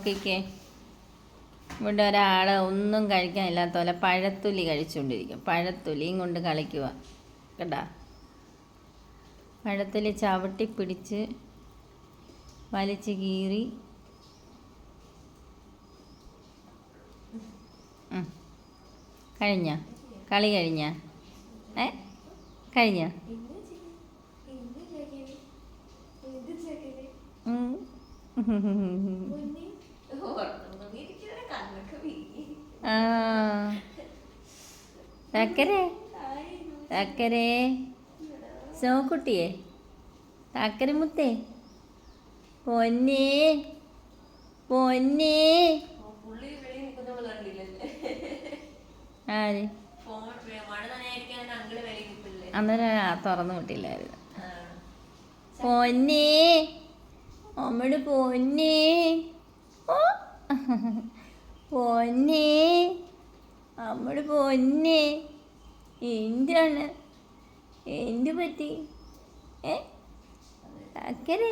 നോക്കിക്കേ, ഇവിടെ ഒരാൾ ഒന്നും കഴിക്കാനില്ലാത്ത പോലെ പഴത്തൊലി കഴിച്ചുകൊണ്ടിരിക്കും. പഴത്തൊലിയും കൊണ്ട് കളിക്കുക കേട്ടാ. പഴത്തൊലി ചവിട്ടി പിടിച്ച് വലിച്ച് കീറി. കഴിഞ്ഞ കളി കഴിഞ്ഞ കഴിഞ്ഞ തക്കരെ തക്കരെ സോക്കുട്ടിയെ തക്കരെ മുത്തേ പൊന്നേ പൊന്നേ. ആര് അന്നേരം തുറന്നു വിട്ടില്ലായിരുന്നു. പൊന്നേ അമ്മയുടെ പൊന്നേ, ഓ പൊന്നേ അമ്മയുടെ പൊന്നേ. എന്താണ് എന്ത് പറ്റി? തക്കരെ